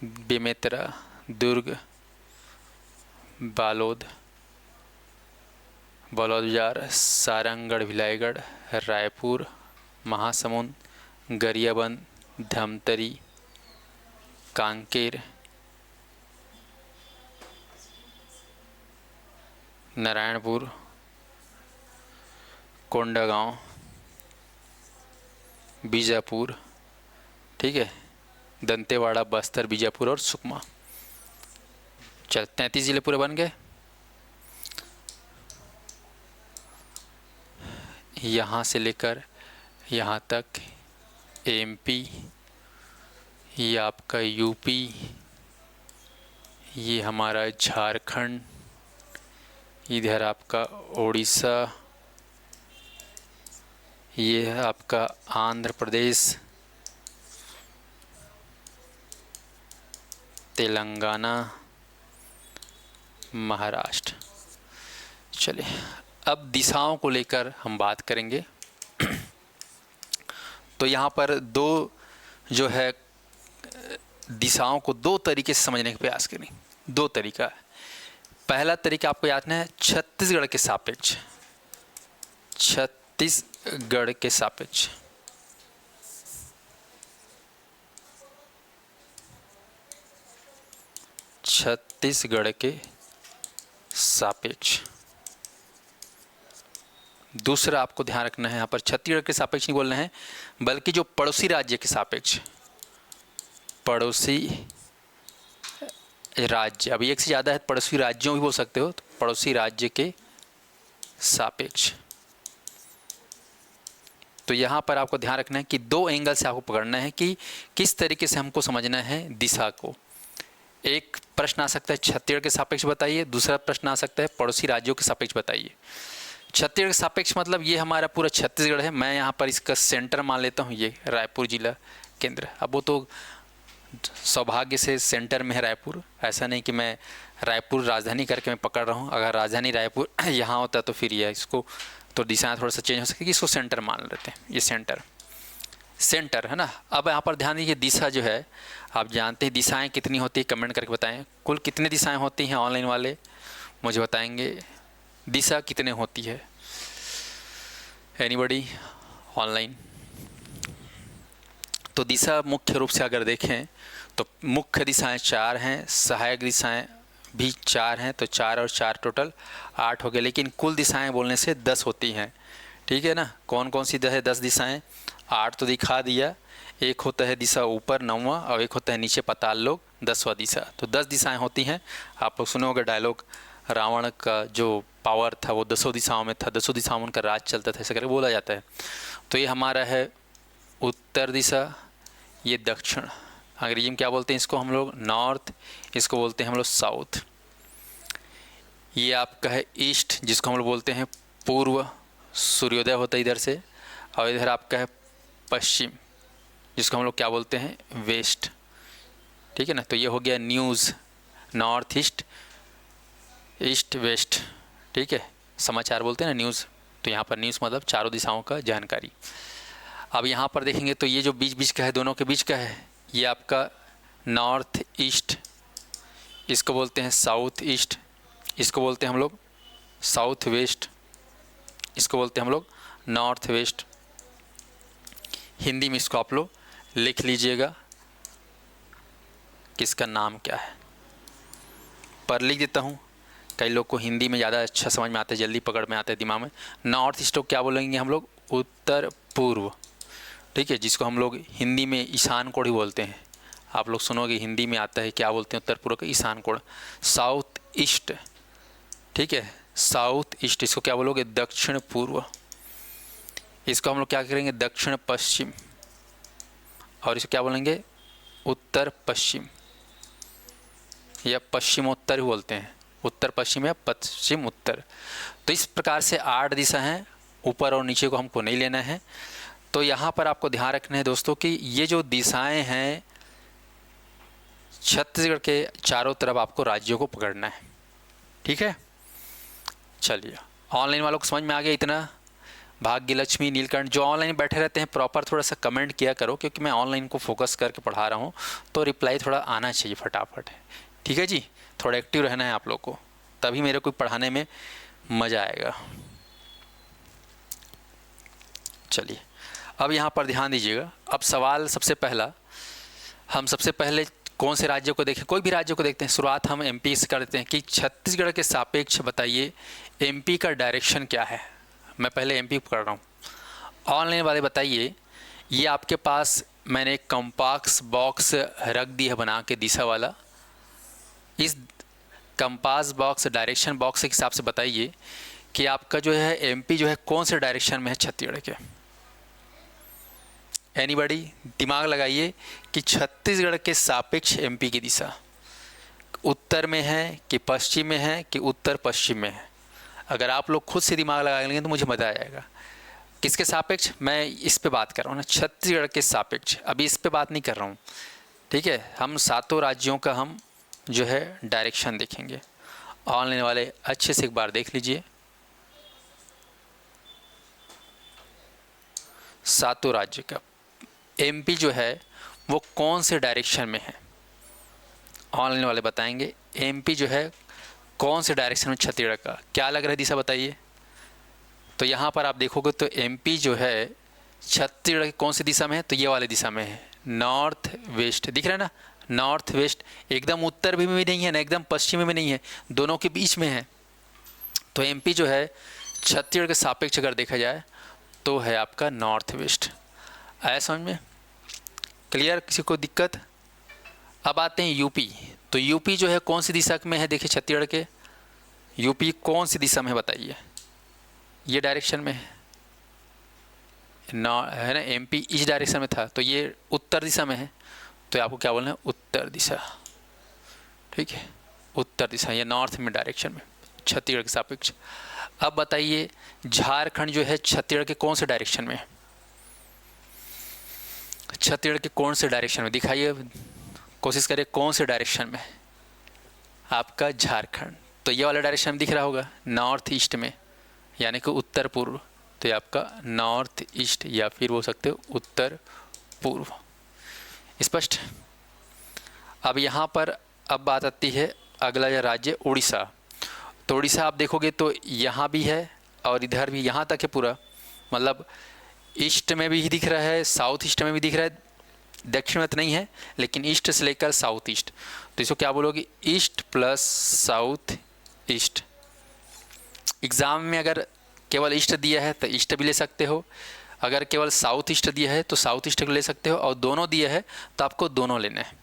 Bemetara, Durg, Balod, Balodabazar, Sarangarh, Bhilaigarh, Raipur, Mahasamund, Gariaband, Dhamtari, Kanker, Narayanpur, Kondagaon, Bijapur, ठीक है, दंतेवाड़ा, बस्तर, बीजापुर और सुकमा। चल 33 जिले पूरे बन गए। यहाँ से लेकर यहाँ तक एमपी, ये आपका यूपी, ये हमारा झारखंड, इधर आपका उड़ीसा, ये है आपका आंध्र प्रदेश, तेलंगाना, महाराष्ट्र। चलिए अब दिशाओं को लेकर हम बात करेंगे। तो यहाँ पर दो जो है दिशाओं को दो तरीके से समझने का प्रयास करें। दो तरीका है। पहला तरीका आपको याद है छत्तीसगढ़ के सापेक्ष, छत्तीसगढ़ के सापेक्ष। छत्तीसगढ़ के सापेक्ष। दूसरा आपको ध्यान रखना है, यहाँ पर छत्तीसगढ़ के सापेक्ष नहीं बोलना है, बल्कि जो पड़ोसी राज्य के सापेक्ष, पड़ोसी राज्य। अभी एक से ज़्यादा है, पड़ोसी राज्यों भी बोल सकते हो, तो पड़ोसी राज्य के सापेक्ष। तो यहाँ पर आपको ध्यान रखना है कि दो एंगल से आपको पकड़ना है कि किस तरीके से हमको समझना है दिशा को। एक प्रश्न आ सकता है छत्तीसगढ़ के सापेक्ष बताइए, दूसरा प्रश्न आ सकता है पड़ोसी राज्यों के सापेक्ष बताइए। छत्तीसगढ़ के सापेक्ष मतलब ये हमारा पूरा छत्तीसगढ़ है, मैं यहाँ पर इसका सेंटर मान लेता हूँ, ये रायपुर जिला केंद्र। अब वो तो सौभाग्य से सेंटर में है रायपुर, ऐसा नहीं कि मैं रायपुर राजधानी करके मैं पकड़ रहा हूँ। अगर राजधानी रायपुर यहाँ होता तो फिर ये इसको तो दिशाएं थोड़ा सा चेंज हो सकती है, इसको सेंटर मान लेते हैं, ये सेंटर है ना। अब यहाँ पर ध्यान दीजिए, दिशा जो है आप जानते हैं दिशाएं कितनी होती है, कमेंट करके बताएं। कुल कितनी दिशाएं होती हैं, ऑनलाइन वाले मुझे बताएंगे दिशा कितने होती है। Anybody online? तो दिशा मुख्य रूप से अगर देखें तो मुख्य दिशाएं 4 हैं, सहायक दिशाएं भी 4 हैं, तो 4 और 4 टोटल 8 हो गए। लेकिन कुल दिशाएं बोलने से 10 होती हैं, ठीक है ना। कौन कौन सी है 10 दिशाएं? 8 तो दिखा दिया, एक होता है दिशा ऊपर 9वां और एक होता है नीचे पाताल लोक 10वां दिशा। तो 10 दिशाएं होती हैं। आप लोग सुने होंगे डायलॉग, रावण का जो पावर था वो 10 दिशाओं में था, 10 दिशाओं में उनका राज चलता था, ऐसा करके बोला जाता है। तो ये हमारा है उत्तर दिशा, ये दक्षिण, अंग्रेजी में क्या बोलते हैं इसको हम लोग? नॉर्थ, इसको बोलते हैं हम लोग साउथ। ये आपका है ईस्ट, जिसको हम लोग बोलते हैं पूर्व, सूर्योदय होता है इधर से। और इधर आपका है पश्चिम, जिसको हम लोग क्या बोलते हैं? वेस्ट, ठीक है ना। तो ये हो गया news, north east, east west, ठीक है। समाचार बोलते हैं ना न्यूज़, तो यहाँ पर न्यूज़ मतलब चारों दिशाओं का जानकारी। अब यहाँ पर देखेंगे तो ये जो बीच बीच का है, दोनों के बीच का है, ये आपका नॉर्थ ईस्ट, इसको बोलते हैं साउथ ईस्ट, इसको बोलते हैं हम लोग साउथ वेस्ट, इसको बोलते हैं हम लोग नॉर्थ वेस्ट। हिंदी में इसको आप लोग लिख लीजिएगा किसका नाम क्या है, पर लिख देता हूँ कई लोग को हिंदी में ज़्यादा अच्छा समझ में आता है, जल्दी पकड़ में आता है दिमाग में। नॉर्थ ईस्ट को क्या बोलेंगे हम लोग? उत्तर पूर्व, ठीक है, जिसको हम लोग हिंदी में ईशान कोण ही बोलते हैं। आप लोग सुनोगे हिंदी में आता है, क्या बोलते हैं उत्तर पूर्व का? ईशान कोण। साउथ ईस्ट, ठीक है, साउथ ईस्ट, इसको क्या बोलोगे? दक्षिण पूर्व। इसको हम लोग क्या करेंगे? दक्षिण पश्चिम। और इसको क्या बोलेंगे? उत्तर पश्चिम या पश्चिमोत्तर ही बोलते हैं, उत्तर पश्चिम या पश्चिम उत्तर। तो इस प्रकार से 8 दिशा हैं, ऊपर और नीचे को हमको नहीं लेना है। तो यहाँ पर आपको ध्यान रखना है दोस्तों कि ये जो दिशाएं हैं छत्तीसगढ़ के चारों तरफ आपको राज्यों को पकड़ना है, ठीक है। चलिए, ऑनलाइन वालों को समझ में आ गया इतना? भाग्य लक्ष्मी, नीलकंठ, जो ऑनलाइन बैठे रहते हैं प्रॉपर थोड़ा सा कमेंट किया करो, क्योंकि मैं ऑनलाइन को फोकस करके पढ़ा रहा हूँ, तो रिप्लाई थोड़ा आना चाहिए फटाफट, ठीक है जी। थोड़ा एक्टिव रहना है आप लोग को, तभी मेरे को पढ़ाने में मज़ा आएगा। चलिए, अब यहाँ पर ध्यान दीजिएगा। अब सवाल सबसे पहला, हम सबसे पहले कौन से राज्यों को देखें? कोई भी राज्य को देखते हैं। शुरुआत हम एमपी से कर देते हैं कि छत्तीसगढ़ के सापेक्ष बताइए एमपी का डायरेक्शन क्या है। मैं पहले एमपी कर रहा हूँ। ऑनलाइन वाले बताइए, ये आपके पास मैंने एक कंपास बॉक्स रख दिया है बना के दिशा वाला। इस कंपास बॉक्स, डायरेक्शन बॉक्स के हिसाब से बताइए कि आपका जो है एमपी जो है कौन से डायरेक्शन में है छत्तीसगढ़ के। एनीबॉडी दिमाग लगाइए कि छत्तीसगढ़ के सापेक्ष एमपी की दिशा उत्तर में है कि पश्चिम में है कि उत्तर पश्चिम में है। अगर आप लोग खुद से दिमाग लगा लेंगे तो मुझे मज़ा आ जाएगा। किसके सापेक्ष? मैं इस पे बात कर रहा हूँ ना, छत्तीसगढ़ के सापेक्ष। अभी इस पे बात नहीं कर रहा हूँ, ठीक है। हम 7 राज्यों का हम जो है डायरेक्शन देखेंगे। ऑनलाइन वाले अच्छे से एक बार देख लीजिए। 7 राज्य का एमपी जो है वो कौन से डायरेक्शन में है। ऑनलाइन वाले बताएंगे एमपी जो है कौन से डायरेक्शन में छत्तीसगढ़ का। क्या लग रहा है दिशा बताइए। तो यहाँ पर आप देखोगे तो एमपी जो है छत्तीसगढ़ की कौन सी दिशा में है? तो ये वाली दिशा में है, नॉर्थ वेस्ट। दिख रहा है ना, नॉर्थ वेस्ट। एकदम उत्तर भी नहीं है ना एकदम पश्चिम में नहीं है, दोनों के बीच में है। तो एमपी जो है छत्तीसगढ़ के सापेक्ष अगर देखा जाए तो है आपका नॉर्थ वेस्ट। आया समझ में? क्लियर? किसी को दिक्कत? अब आते हैं यूपी। तो यूपी जो है कौन सी दिशा में है? देखिए छत्तीसगढ़ के यूपी कौन सी दिशा में है बताइए। ये डायरेक्शन में है ना, है ना। एमपी इस डायरेक्शन में था तो ये उत्तर दिशा में है, तो आपको क्या बोलना है? उत्तर दिशा, ठीक है, उत्तर दिशा या नॉर्थ में डायरेक्शन में छत्तीसगढ़ के सापेक्ष। अब बताइए झारखंड जो है छत्तीसगढ़ के कौन से डायरेक्शन में है? छत्तीसगढ़ के कौन से डायरेक्शन में? दिखाइए, कोशिश करिए कौन से डायरेक्शन में आपका झारखंड। तो ये वाला डायरेक्शन में दिख रहा होगा, नॉर्थ ईस्ट में, यानी कि उत्तर पूर्व। तो ये आपका नॉर्थ ईस्ट या फिर बोल सकते हो उत्तर पूर्व। स्पष्ट? अब यहाँ पर अब बात आती है अगला राज्य उड़ीसा। तो उड़ीसा आप देखोगे तो यहाँ भी है और इधर भी, यहाँ तक है पूरा, मतलब ईस्ट में भी दिख रहा है, साउथ ईस्ट में भी दिख रहा है, दक्षिण में तो नहीं है लेकिन ईस्ट से लेकर साउथ ईस्ट। तो इसको क्या बोलोगे? East plus south east. Exam में अगर केवल ईस्ट दिया है तो ईस्ट भी ले सकते हो, अगर केवल साउथ ईस्ट दिया है तो साउथ ईस्ट को ले सकते हो, और दोनों दिए है तो आपको दोनों लेने हैं।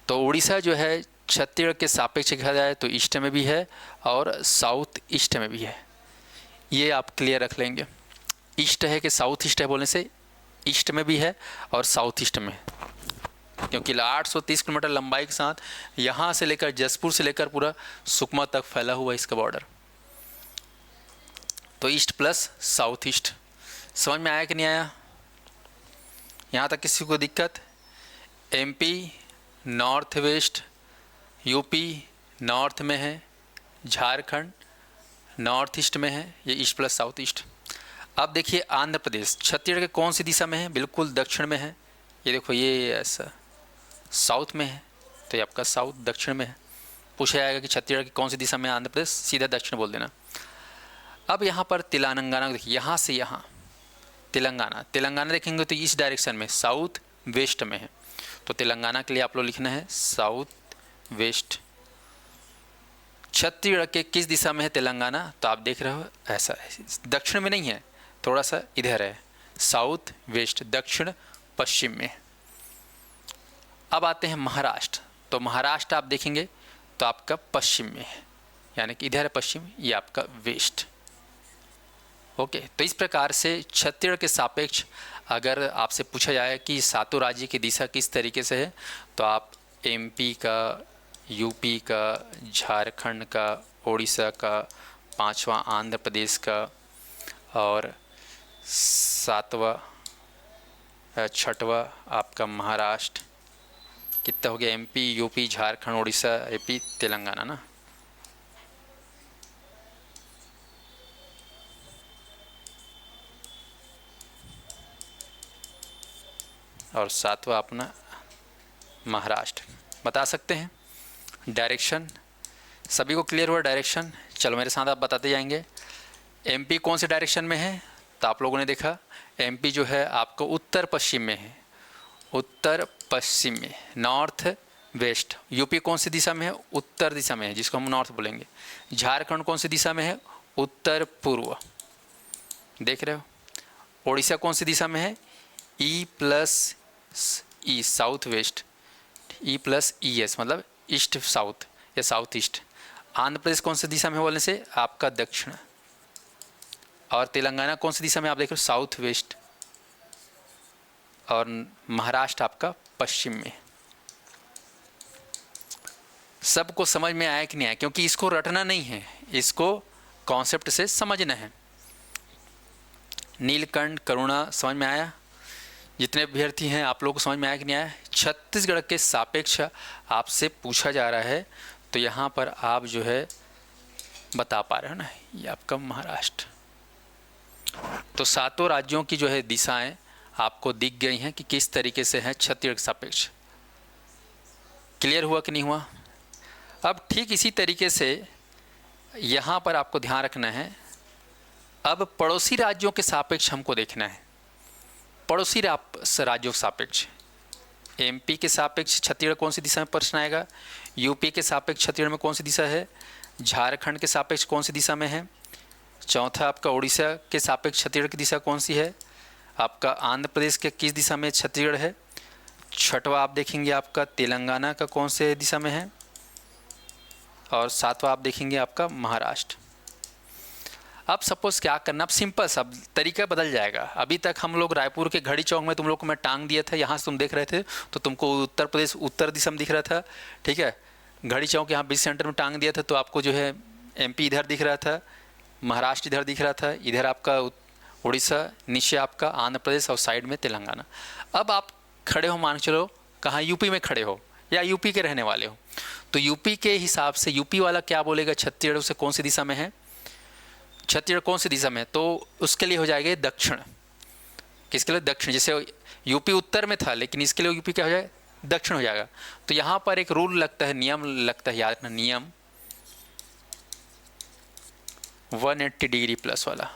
तो उड़ीसा जो है छत्तीसगढ़ के सापेक्ष देखा जाए तो ईस्ट में भी है और साउथ ईस्ट में भी है। ये आप क्लियर रख लेंगे। ईस्ट है कि साउथ ईस्ट है बोलने से ईस्ट में भी है और साउथ ईस्ट में, क्योंकि 830 किलोमीटर लंबाई के साथ यहाँ से लेकर जसपुर से लेकर पूरा सुकमा तक फैला हुआ इसका बॉर्डर। तो ईस्ट प्लस साउथ ईस्ट। समझ में आया कि नहीं आया? यहाँ तक किसी को दिक्कत? MP north west, UP north में है, झारखंड नॉर्थ ईस्ट में है, ये ईस्ट प्लस साउथ ईस्ट। अब देखिए आंध्र प्रदेश छत्तीसगढ़ के कौन सी दिशा में है? बिल्कुल दक्षिण में है। ये देखो ये ऐसा साउथ में है, तो ये आपका साउथ दक्षिण में है। पूछा जाएगा कि छत्तीसगढ़ की कौन सी दिशा में है आंध्र प्रदेश, सीधा दक्षिण बोल देना। अब यहाँ पर तेलंगाना देखिए, यहाँ से यहाँ तेलंगाना देखेंगे तो इस डायरेक्शन में साउथ वेस्ट में है। तो तेलंगाना के लिए आप लोग लिखना है साउथ वेस्ट। छत्तीसगढ़ के किस दिशा में है तेलंगाना? तो आप देख रहे हो ऐसा है, दक्षिण में नहीं है, थोड़ा सा इधर है, साउथ वेस्ट, दक्षिण पश्चिम में। अब आते हैं महाराष्ट्र। तो महाराष्ट्र आप देखेंगे तो आपका पश्चिम में है, यानी कि इधर है पश्चिम, ये आपका वेस्ट। ओके, तो इस प्रकार से छत्तीसगढ़ के सापेक्ष अगर आपसे पूछा जाए कि सातों राज्य की दिशा किस तरीके से है, तो आप एमपी का, यूपी का, झारखंड का, उड़ीसा का, पांचवा आंध्र प्रदेश का और सातवां छठवां आपका महाराष्ट्र, कितना हो गया? MP, UP, Jharkhand, Orissa, AP, Telangana ना। और सातवां अपना महाराष्ट्र। बता सकते हैं डायरेक्शन? सभी को क्लियर हुआ डायरेक्शन? चलो मेरे साथ आप बताते जाएंगे। एमपी कौन से डायरेक्शन में है? तो आप लोगों ने देखा एमपी जो है आपको उत्तर पश्चिम में है, उत्तर पश्चिम में, नॉर्थ वेस्ट। यूपी कौन सी दिशा में है? उत्तर दिशा में है, जिसको हम नॉर्थ बोलेंगे। झारखंड कौन सी दिशा में है? उत्तर पूर्व। देख रहे हो? उड़ीसा कौन सी दिशा में है? E plus E, south west, E plus E S, मतलब ईस्ट साउथ या साउथ ईस्ट। आंध्र प्रदेश कौन सी दिशा में बोलने से? आपका दक्षिण। और तेलंगाना कौन सी दिशा में? आप देख रहे हो साउथ वेस्ट। और महाराष्ट्र आपका पश्चिम में। सबको समझ में आया कि नहीं आया? क्योंकि इसको रटना नहीं है, इसको कॉन्सेप्ट से समझना है। नीलकंठ, करुणा समझ में आया? जितने अभ्यर्थी हैं आप लोगों को समझ में आया कि नहीं आया? छत्तीसगढ़ के सापेक्ष आपसे पूछा जा रहा है, तो यहाँ पर आप जो है बता पा रहे हो ना, ये आपका महाराष्ट्र। तो सातों राज्यों की जो है दिशाएं आपको दिख गई हैं कि किस तरीके से हैं छत्तीसगढ़ के सापेक्ष। क्लियर हुआ कि नहीं हुआ? अब ठीक इसी तरीके से यहाँ पर आपको ध्यान रखना है, अब पड़ोसी राज्यों के सापेक्ष हमको देखना है। पड़ोसी राज्यों के सापेक्ष एमपी के सापेक्ष छत्तीसगढ़ कौन सी दिशा में प्रश्न आएगा? यूपी के सापेक्ष छत्तीसगढ़ में कौन सी दिशा है? झारखंड के सापेक्ष कौन सी दिशा में है? चौथा आपका उड़ीसा के सापेक्ष छत्तीसगढ़ की दिशा कौन सी है? आपका आंध्र प्रदेश के किस दिशा में छत्तीसगढ़ है? छठवा आप देखेंगे आपका तेलंगाना का कौन से दिशा में है? और सातवां आप देखेंगे आपका महाराष्ट्र। अब सपोज क्या करना, अब सिंपल सब तरीका बदल जाएगा। अभी तक हम लोग रायपुर के घड़ी चौक में तुम लोग को मैं टांग दिया था, यहाँ से तुम देख रहे थे तो तुमको उत्तर प्रदेश उत्तर दिशा में दिख रहा था, ठीक है। घड़ी चौक यहाँ बीच सेंटर में टांग दिया था तो आपको जो है एमपी इधर दिख रहा था, महाराष्ट्र इधर दिख रहा था, इधर आपका उड़ीसा, नीचे आपका आंध्र प्रदेश और साइड में तेलंगाना। अब आप खड़े हो, मान चलो कहाँ, यूपी में खड़े हो या यूपी के रहने वाले हो, तो यूपी के हिसाब से यूपी वाला क्या बोलेगा छत्तीसगढ़ से कौन सी दिशा में है? छत्तीसगढ़ कौन सी दिशा में? तो उसके लिए हो जाएगा दक्षिण। किसके लिए? दक्षिण। जैसे यूपी उत्तर में था लेकिन इसके लिए यूपी क्या हो जाएगा? दक्षिण हो जाएगा। तो यहाँ पर एक रूल लगता है, नियम लगता है, याद रखना नियम 180 डिग्री प्लस वाला,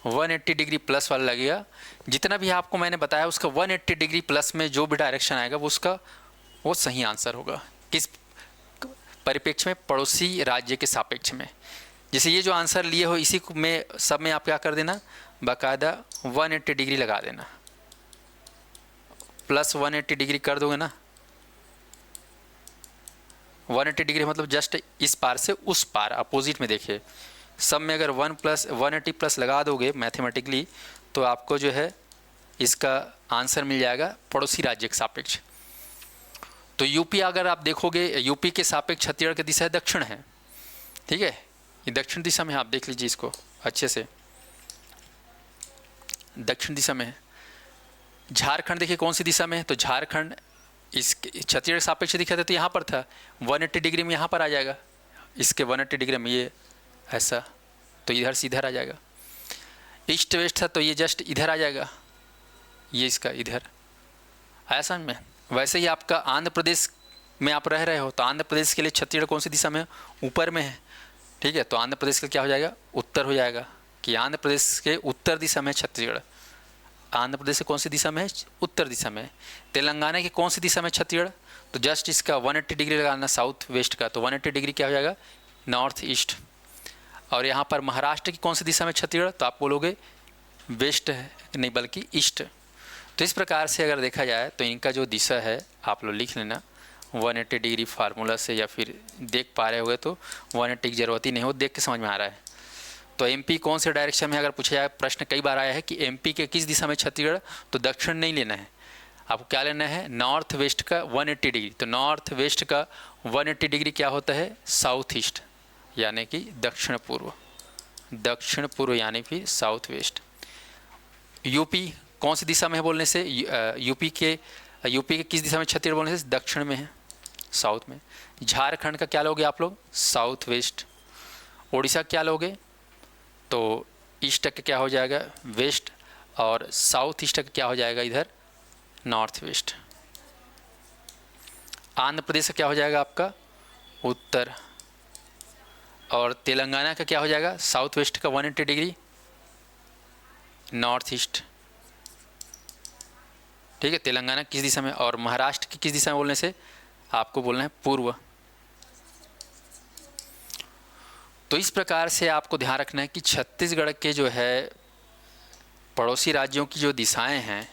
180 डिग्री प्लस वाला लगेगा। जितना भी आपको मैंने बताया उसका 180 डिग्री प्लस में जो भी डायरेक्शन आएगा वो सही आंसर होगा। किस परिप्रेक्ष्य में? पड़ोसी राज्य के सापेक्ष में। जैसे ये जो आंसर लिए हो इसी में सब में आप क्या कर देना, बाकायदा 180 डिग्री लगा देना, प्लस 180 डिग्री कर दोगे ना। 180 डिग्री मतलब जस्ट इस पार से उस पार अपोजिट में। देखिए सब में अगर 180 प्लस लगा दोगे मैथमेटिकली तो आपको जो है इसका आंसर मिल जाएगा पड़ोसी राज्य के सापेक्ष। तो यूपी अगर आप देखोगे, यूपी के सापेक्ष छत्तीसगढ़ की दिशा दक्षिण है, ठीक है, ये दक्षिण दिशा में है। आप देख लीजिए इसको अच्छे से, दक्षिण दिशा में है। झारखंड देखिए कौन सी दिशा में है? तो झारखंड इस छत्तीसगढ़ सापेक्ष दिखा था तो यहाँ पर था, 180 डिग्री में यहाँ पर आ जाएगा, इसके 180 डिग्री में ये ऐसा, तो इधर से इधर आ जाएगा। ईस्ट वेस्ट था तो ये जस्ट इधर आ जाएगा, ये इसका इधर ऐसा में। वैसे ही आपका आंध्र प्रदेश में आप रह रहे हो तो आंध्र प्रदेश के लिए छत्तीसगढ़ कौन सी दिशा में है? ऊपर में है, ठीक है। तो आंध्र प्रदेश का क्या हो जाएगा? उत्तर हो जाएगा, कि आंध्र प्रदेश के उत्तर दिशा में छत्तीसगढ़। आंध्र प्रदेश से कौन सी दिशा में है? उत्तर दिशा में। तेलंगाना की कौन सी दिशा में छत्तीसगढ़? तो जस्ट इसका 180 डिग्री लगाना साउथ वेस्ट का, तो 180 डिग्री क्या हो जाएगा? North east. और यहाँ पर महाराष्ट्र की कौन सी दिशा में छत्तीसगढ़, तो आप बोलोगे वेस्ट है, नहीं बल्कि ईस्ट। तो इस प्रकार से अगर देखा जाए तो इनका जो दिशा है आप लोग लिख लेना 180 डिग्री फार्मूला से, या फिर देख पा रहे होगे तो 180 की ज़रूरत ही नहीं हो, देख के समझ में आ रहा है। तो एमपी कौन से डायरेक्शन में, अगर पूछा जाए, प्रश्न कई बार आया है कि एमपी के किस दिशा में छत्तीसगढ़, तो दक्षिण नहीं लेना है, आपको क्या लेना है, नॉर्थ वेस्ट का 180 डिग्री। तो नॉर्थ वेस्ट का 180 डिग्री क्या होता है, साउथ ईस्ट, यानी कि दक्षिण पूर्व, दक्षिण पूर्व यानी कि साउथ वेस्ट। यूपी कौन सी दिशा में है बोलने से, यूपी के किस दिशा में छत्तीसगढ़ बोलने से, दक्षिण में है, साउथ में। झारखंड का क्या लोगे आप लोग, साउथ वेस्ट। उड़ीसा क्या लोगे, तो ईस्ट का क्या हो जाएगा, वेस्ट, और साउथ ईस्ट का क्या हो जाएगा इधर, नॉर्थ वेस्ट। आंध्र प्रदेश का क्या हो जाएगा आपका, उत्तर, और तेलंगाना का क्या हो जाएगा, साउथ वेस्ट का 180 डिग्री, नॉर्थ ईस्ट। ठीक है, तेलंगाना किस दिशा में, और महाराष्ट्र की किस दिशा में बोलने से आपको बोलना है पूर्व। तो इस प्रकार से आपको ध्यान रखना है कि छत्तीसगढ़ के जो है पड़ोसी राज्यों की जो दिशाएं हैं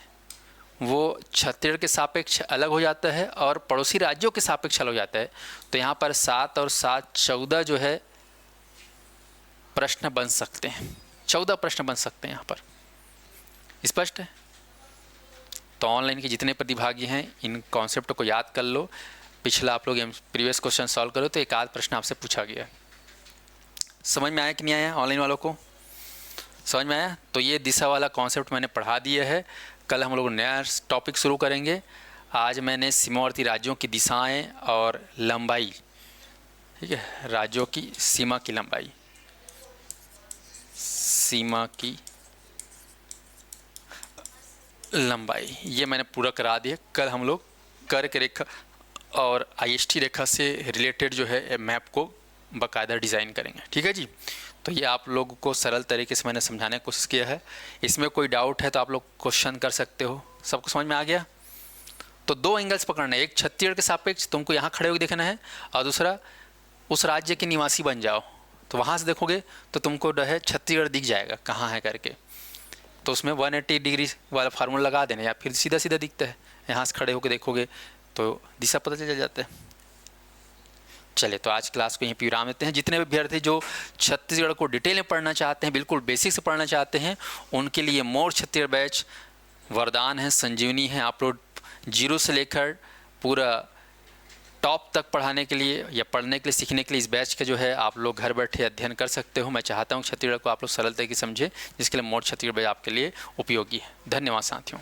वो छत्तीसगढ़ के सापेक्ष अलग हो जाता है और पड़ोसी राज्यों के सापेक्ष अलग हो जाता है। तो यहाँ पर 7 और 7 14 जो है प्रश्न बन सकते हैं, 14 प्रश्न बन सकते हैं यहाँ पर। स्पष्ट है? तो ऑनलाइन के जितने प्रतिभागी हैं इन कॉन्सेप्ट को याद कर लो, पिछला आप लोग प्रीवियस क्वेश्चन सॉल्व करो तो एक आध प्रश्न आपसे पूछा गया। समझ में आया कि नहीं आया, ऑनलाइन वालों को समझ में आया? तो ये दिशा वाला कॉन्सेप्ट मैंने पढ़ा दिया है। कल हम लोग नया टॉपिक शुरू करेंगे। आज मैंने सीमावर्ती राज्यों की दिशाएं और लंबाई, ठीक है, राज्यों की सीमा की लंबाई, सीमा की लंबाई ये मैंने पूरा करा दिया। कल हम लोग कर्क रेखा और आईएसटी रेखा से रिलेटेड जो है मैप को बाकायदा डिज़ाइन करेंगे। ठीक है जी। तो ये आप लोगों को सरल तरीके से मैंने समझाने की कोशिश किया है। इसमें कोई डाउट है तो आप लोग क्वेश्चन कर सकते हो। सबको समझ में आ गया? तो 2 एंगल्स पकड़ना है, एक छत्तीसगढ़ के सापेक्ष तुमको यहाँ खड़े होकर देखना है, और दूसरा उस राज्य के निवासी बन जाओ, तो वहाँ से देखोगे तो तुमको जो है छत्तीसगढ़ दिख जाएगा कहाँ है करके। तो उसमें 180 डिग्री वाला फार्मूला लगा देना, या फिर सीधा सीधा दिखता है, यहाँ से खड़े होकर देखोगे तो दिशा पता चल जाता है। चलिए, तो आज क्लास को यहीं पर विराम देते हैं। जितने भी विद्यार्थी जो छत्तीसगढ़ को डिटेल में पढ़ना चाहते हैं, बिल्कुल बेसिक से पढ़ना चाहते हैं, उनके लिए मोर छत्तीसगढ़ बैच वरदान है, संजीवनी है। आप लोग 0 से लेकर पूरा टॉप तक पढ़ाने के लिए या पढ़ने के लिए, सीखने के लिए इस बैच का जो है आप लोग घर बैठे अध्ययन कर सकते हो। मैं चाहता हूँ छत्तीसगढ़ को आप लोग सरल तरीके से समझें, जिसके लिए मोर छत्तीसगढ़ बैच आपके लिए उपयोगी है। धन्यवाद साथियों।